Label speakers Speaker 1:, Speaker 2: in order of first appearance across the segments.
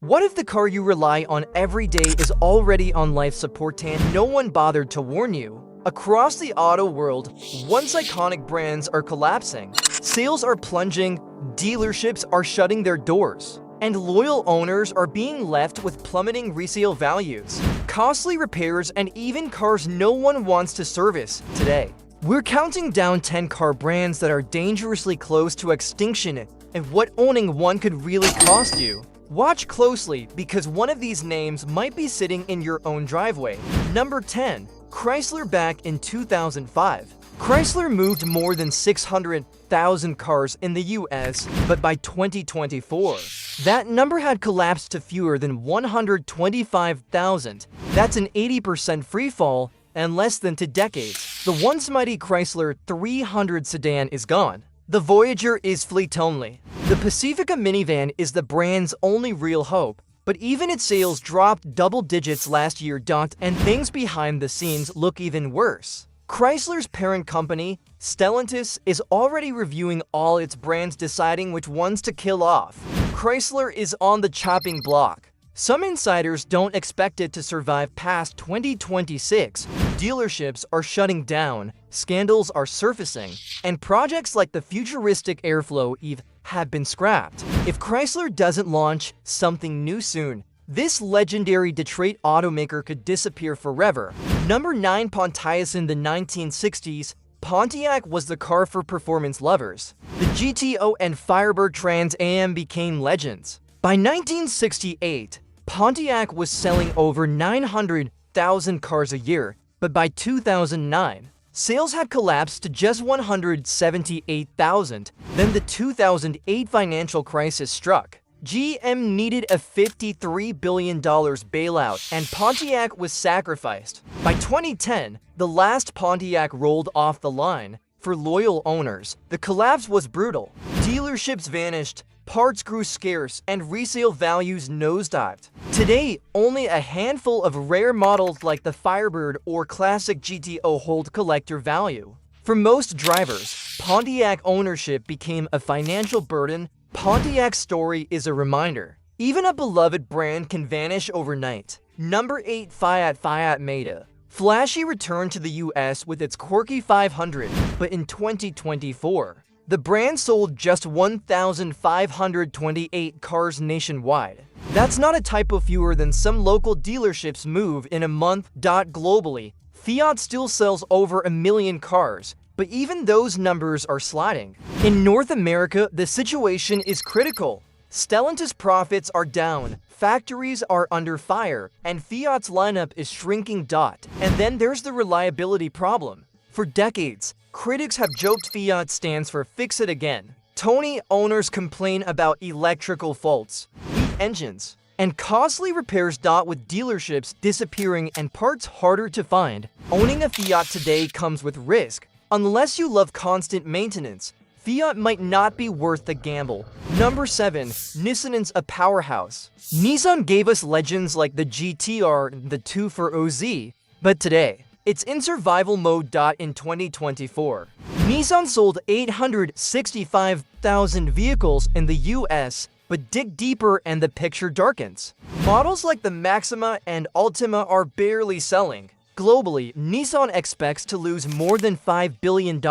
Speaker 1: What if the car you rely on every day is already on life support and no one bothered to warn you? Across the auto world, once iconic brands are collapsing, sales are plunging, dealerships are shutting their doors, and loyal owners are being left with plummeting resale values, costly repairs, and even cars no one wants to service today. We're counting down 10 car brands that are dangerously close to extinction and what owning one could really cost you. Watch closely because one of these names might be sitting in your own driveway. Number 10. Chrysler. Back in 2005, Chrysler moved more than 600,000 cars in the US, but by 2024, that number had collapsed to fewer than 125,000. That's an 80% freefall in less than 2 decades. The once mighty Chrysler 300 sedan is gone. The Voyager is fleet only. The Pacifica minivan is the brand's only real hope, but even its sales dropped double digits last year. And things behind the scenes look even worse. Chrysler's parent company, Stellantis, is already reviewing all its brands, deciding which ones to kill off. Chrysler is on the chopping block. Some insiders don't expect it to survive past 2026. Dealerships are shutting down, scandals are surfacing, and projects like the futuristic Airflow EV have been scrapped. If Chrysler doesn't launch something new soon, this legendary Detroit automaker could disappear forever. Number 9. Pontiac. In the 1960s, Pontiac was the car for performance lovers. The GTO and Firebird Trans Am became legends. By 1968, Pontiac was selling over 900,000 cars a year, but by 2009, sales had collapsed to just 178,000. Then the 2008 financial crisis struck. GM needed a $53 billion bailout, and Pontiac was sacrificed. By 2010, the last Pontiac rolled off the line. For loyal owners, the collapse was brutal. Dealerships vanished, parts grew scarce, and resale values nosedived. Today, only a handful of rare models like the Firebird or classic GTO hold collector value. For most drivers, Pontiac ownership became a financial burden. Pontiac's story is a reminder. Even a beloved brand can vanish overnight. Number 8. Fiat made a flashy return to the US with its quirky 500, but in 2024, the brand sold just 1,528 cars nationwide. That's not a typo fewer than some local dealerships move in a month. Globally, Fiat still sells over 1 million cars, but even those numbers are sliding. In North America, the situation is critical. Stellantis profits are down, factories are under fire, and Fiat's lineup is shrinking. And then there's the reliability problem. For decades, critics have joked Fiat stands for "fix it again." Tony owners complain about electrical faults, weak engines, and costly repairs. With dealerships disappearing and parts harder to find, owning a Fiat today comes with risk. Unless you love constant maintenance, Fiat might not be worth the gamble. Number 7. Nissan's a powerhouse. Nissan gave us legends like the GTR and the 240Z, but today, it's in survival mode. In 2024, Nissan sold 865,000 vehicles in the US, but dig deeper and the picture darkens. Models like the Maxima and Altima are barely selling. Globally, Nissan expects to lose more than $5 billion.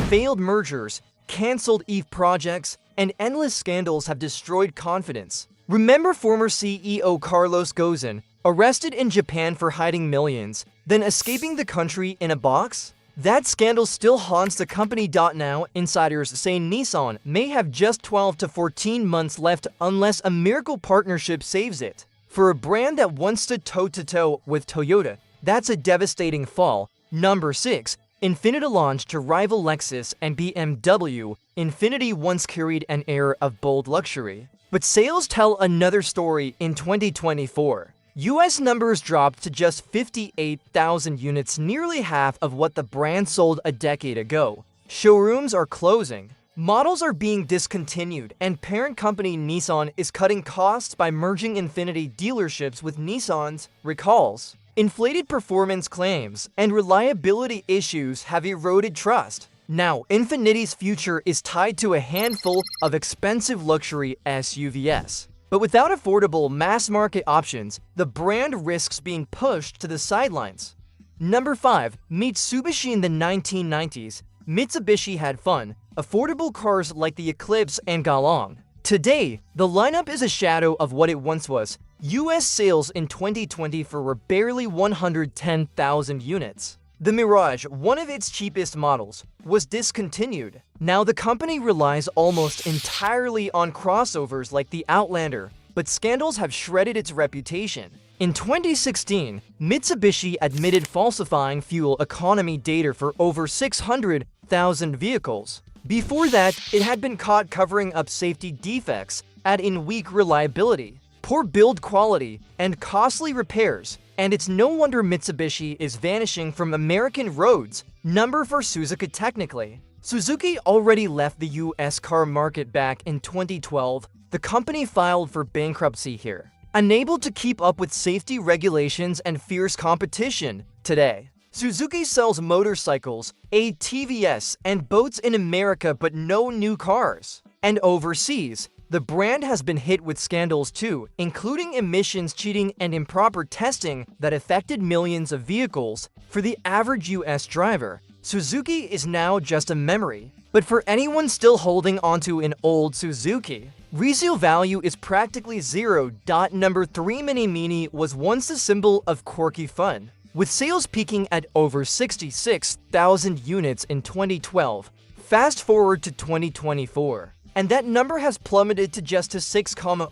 Speaker 1: Failed mergers, cancelled EV projects, and endless scandals have destroyed confidence. Remember former CEO Carlos Ghosn, arrested in Japan for hiding millions, then escaping the country in a box? That scandal still haunts the company. Now, insiders say Nissan may have just 12 to 14 months left unless a miracle partnership saves it. For a brand that once stood toe-to-toe with Toyota, that's a devastating fall. Number 6. Infiniti. Launched to rival Lexus and BMW, Infiniti once carried an air of bold luxury. But sales tell another story. In 2024, US numbers dropped to just 58,000 units, nearly half of what the brand sold a decade ago. Showrooms are closing, models are being discontinued, and parent company Nissan is cutting costs by merging Infiniti dealerships with Nissan's. Recalls, inflated performance claims, and reliability issues have eroded trust. Now, Infiniti's future is tied to a handful of expensive luxury SUVs. But without affordable mass-market options, the brand risks being pushed to the sidelines. Number 5. Mitsubishi. In the 1990s, Mitsubishi had fun, affordable cars like the Eclipse and Galang. Today, the lineup is a shadow of what it once was. US sales in 2024 were barely 110,000 units. The Mirage, one of its cheapest models, was discontinued. Now the company relies almost entirely on crossovers like the Outlander, but scandals have shredded its reputation. In 2016, Mitsubishi admitted falsifying fuel economy data for over 600,000 vehicles. Before that, it had been caught covering up safety defects, adding weak reliability, poor build quality, and costly repairs. And it's no wonder Mitsubishi is vanishing from American roads. Number 4. Suzuki. Technically, Suzuki already left the US car market back in 2012. The company filed for bankruptcy here, unable to keep up with safety regulations and fierce competition. Today, Suzuki sells motorcycles, ATVs, and boats in America, but no new cars. And overseas, the brand has been hit with scandals too, including emissions cheating and improper testing that affected millions of vehicles. For the average US driver, Suzuki is now just a memory. But for anyone still holding onto an old Suzuki, resale value is practically zero. Number 3. Mini Mini was once a symbol of quirky fun, with sales peaking at over 66,000 units in 2012. Fast forward to 2024. And that number has plummeted to just to 6,000.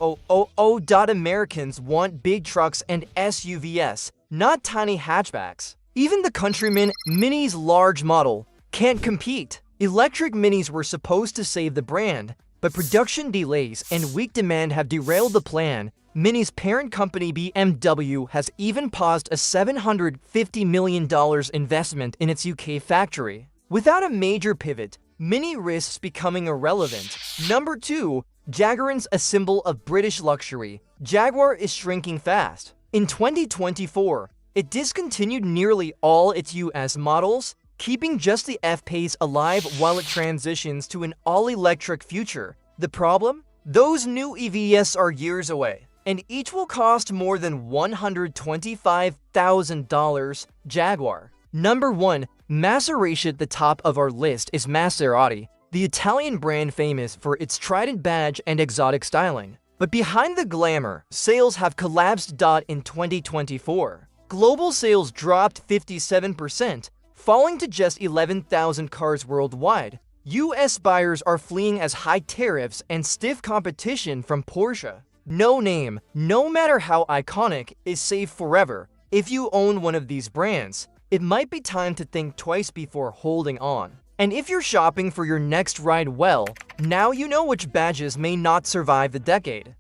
Speaker 1: Americans want big trucks and SUVs, not tiny hatchbacks. Even the Countryman Mini's large model can't compete. Electric Minis were supposed to save the brand, but production delays and weak demand have derailed the plan. Mini's parent company BMW has even paused a $750 million investment in its UK factory. Without a major pivot, Mini risks becoming irrelevant. Number 2. Jaguar's a symbol of British luxury. Jaguar is shrinking fast. In 2024, it discontinued nearly all its US models, keeping just the F-Pace alive while it transitions to an all-electric future. The problem? Those new EVs are years away, and each will cost more than $125,000. Jaguar. Number 1. Maserati. At the top of our list is Maserati, the Italian brand famous for its trident badge and exotic styling. But behind the glamour, sales have collapsed. In 2024, global sales dropped 57%, falling to just 11,000 cars worldwide. US buyers are fleeing as high tariffs and stiff competition from Porsche. No name, no matter how iconic, is safe forever. If you own one of these brands, it might be time to think twice before holding on. And if you're shopping for your next ride, well, now you know which badges may not survive the decade.